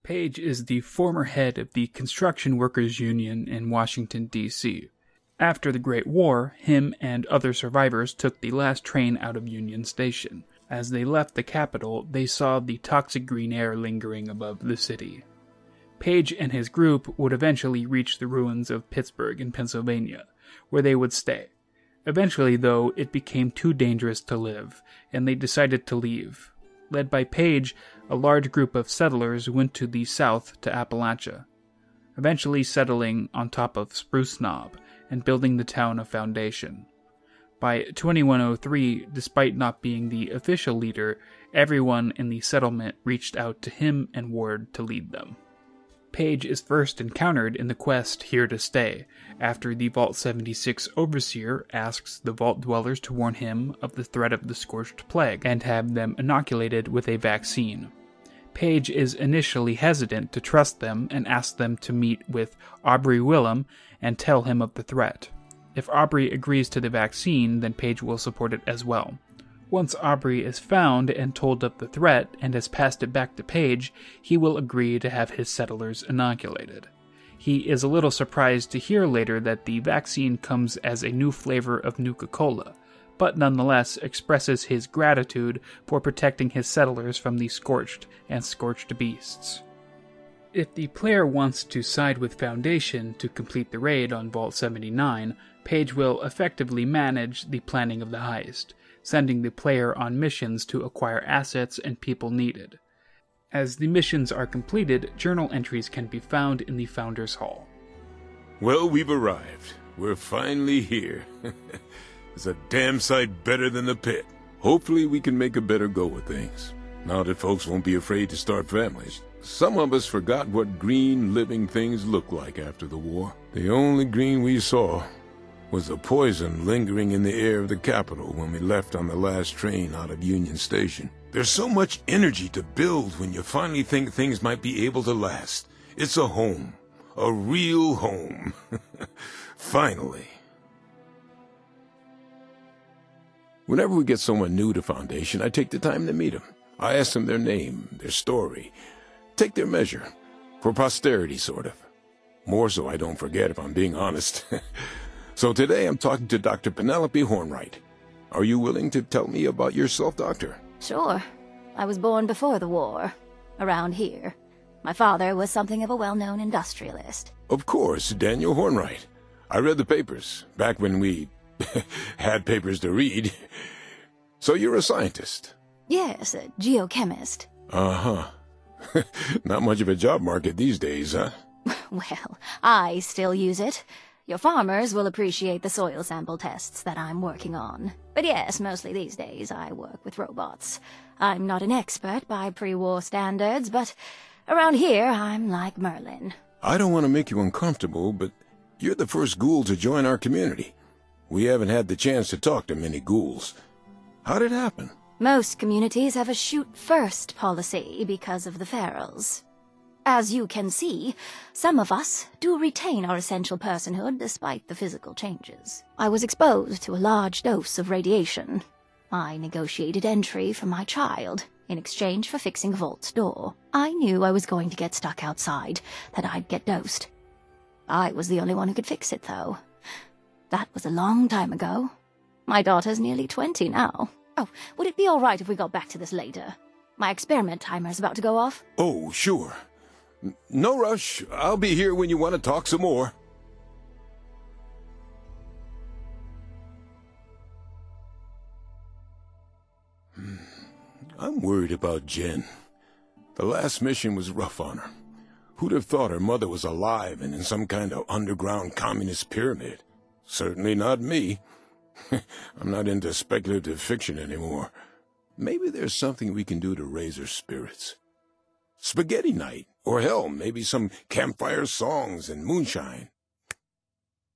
Paige is the former head of the Construction Workers Union in Washington, D.C. After the Great War, him and other survivors took the last train out of Union Station. As they left the capital, they saw the toxic green air lingering above the city. Paige and his group would eventually reach the ruins of Pittsburgh in Pennsylvania, where they would stay. Eventually, though, it became too dangerous to live, and they decided to leave. Led by Paige, a large group of settlers went to the south to Appalachia, eventually settling on top of Spruce Knob and building the town of Foundation. By 2103, despite not being the official leader, everyone in the settlement reached out to him and Ward to lead them. Paige is first encountered in the quest Here to Stay, after the Vault 76 Overseer asks the Vault dwellers to warn him of the threat of the Scorched Plague and have them inoculated with a vaccine. Paige is initially hesitant to trust them and asks them to meet with Aubrey Willem and tell him of the threat. If Aubrey agrees to the vaccine, then Paige will support it as well. Once Aubrey is found and told of the threat and has passed it back to Paige, he will agree to have his settlers inoculated. He is a little surprised to hear later that the vaccine comes as a new flavor of Nuka-Cola, but nonetheless expresses his gratitude for protecting his settlers from the scorched and scorched beasts. If the player wants to side with Foundation to complete the raid on Vault 79, Paige will effectively manage the planning of the heist, sending the player on missions to acquire assets and people needed. As the missions are completed, journal entries can be found in the Founders Hall. Well, we've arrived. We're finally here. It's a damn sight better than the pit. Hopefully we can make a better go of things. Now that folks won't be afraid to start families. Some of us forgot what green living things looked like after the war. The only green we saw was the poison lingering in the air of the capital when we left on the last train out of Union Station. There's so much energy to build when you finally think things might be able to last. It's a home. A real home. Finally. Whenever we get someone new to Foundation, I take the time to meet them. I ask them their name, their story, take their measure, for posterity, sort of. More so I don't forget, if I'm being honest. So today I'm talking to Dr. Penelope Hornwright. Are you willing to tell me about yourself, Doctor? Sure. I was born before the war, around here. My father was something of a well-known industrialist. Of course, Daniel Hornwright. I read the papers, back when we had papers to read. So you're a scientist? Yes, a geochemist. Uh-huh. Not much of a job market these days, huh? Well, I still use it. Your farmers will appreciate the soil sample tests that I'm working on. But yes, mostly these days I work with robots. I'm not an expert by pre-war standards, but around here I'm like Merlin. I don't want to make you uncomfortable, but you're the first ghoul to join our community. We haven't had the chance to talk to many ghouls. How'd it happen? Most communities have a shoot-first policy because of the ferals. As you can see, some of us do retain our essential personhood despite the physical changes. I was exposed to a large dose of radiation. I negotiated entry for my child in exchange for fixing Vault's door. I knew I was going to get stuck outside, that I'd get dosed. I was the only one who could fix it, though. That was a long time ago. My daughter's nearly 20 now. Oh, would it be all right if we got back to this later? My experiment timer's about to go off. Oh, sure. No rush. I'll be here when you want to talk some more. I'm worried about Jen. The last mission was rough on her. Who'd have thought her mother was alive and in some kind of underground communist pyramid? Certainly not me. I'm not into speculative fiction anymore. Maybe there's something we can do to raise her spirits. Spaghetti night, or hell, maybe some campfire songs and moonshine.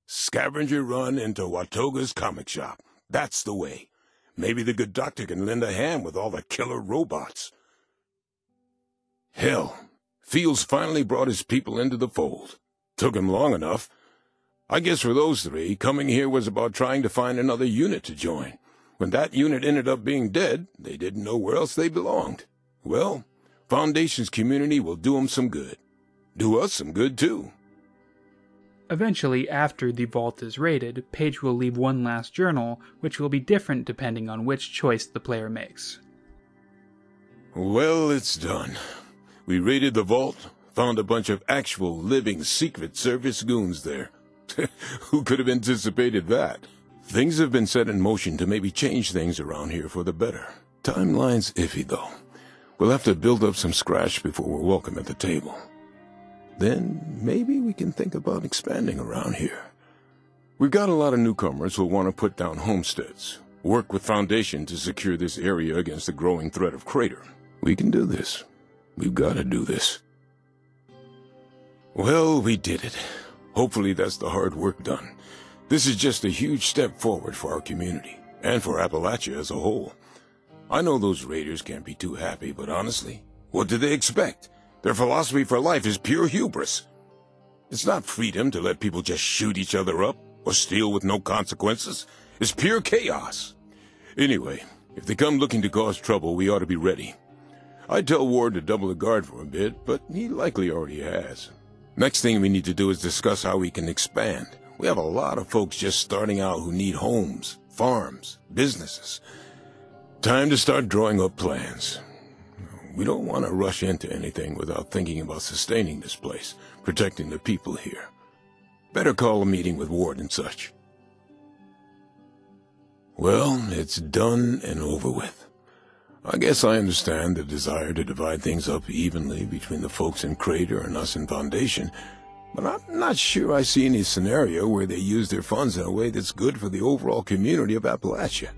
Scavenger run into Watoga's comic shop. That's the way. Maybe the good doctor can lend a hand with all the killer robots. Hell, Fields finally brought his people into the fold. Took him long enough. I guess for those three, coming here was about trying to find another unit to join. When that unit ended up being dead, they didn't know where else they belonged. Well, Foundation's community will do them some good. Do us some good, too. Eventually, after the vault is raided, Paige will leave one last journal, which will be different depending on which choice the player makes. Well, it's done. We raided the vault, found a bunch of actual living Secret Service goons there. Who could have anticipated that? Things have been set in motion to maybe change things around here for the better. Timeline's iffy, though. We'll have to build up some scratch before we're welcome at the table. Then maybe we can think about expanding around here. We've got a lot of newcomers who'll want to put down homesteads, work with Foundation to secure this area against the growing threat of Crater. We can do this. We've got to do this. Well, we did it. Hopefully that's the hard work done. This is just a huge step forward for our community, and for Appalachia as a whole. I know those raiders can't be too happy, but honestly, what do they expect? Their philosophy for life is pure hubris. It's not freedom to let people just shoot each other up, or steal with no consequences. It's pure chaos. Anyway, if they come looking to cause trouble, we ought to be ready. I'd tell Ward to double the guard for a bit, but he likely already has. Next thing we need to do is discuss how we can expand. We have a lot of folks just starting out who need homes, farms, businesses. Time to start drawing up plans. We don't want to rush into anything without thinking about sustaining this place, protecting the people here. Better call a meeting with Ward and such. Well, it's done and over with. I guess I understand the desire to divide things up evenly between the folks in Crater and us in Foundation, but I'm not sure I see any scenario where they use their funds in a way that's good for the overall community of Appalachia.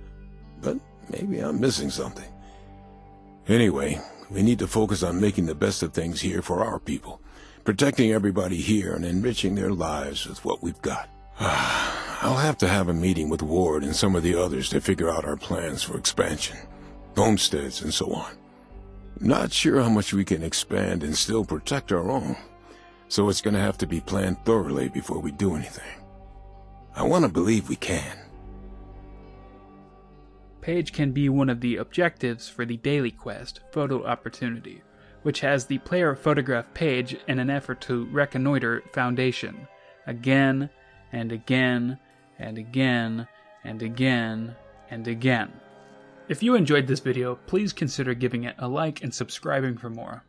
But maybe I'm missing something. Anyway, we need to focus on making the best of things here for our people, protecting everybody here and enriching their lives with what we've got. I'll have to have a meeting with Ward and some of the others to figure out our plans for expansion, homesteads, and so on. Not sure how much we can expand and still protect our own, so it's going to have to be planned thoroughly before we do anything. I want to believe we can. Paige can be one of the objectives for the daily quest, Photo Opportunity, which has the player photograph Paige in an effort to reconnoiter Foundation, again, and again, and again, and again, and again. If you enjoyed this video, please consider giving it a like and subscribing for more.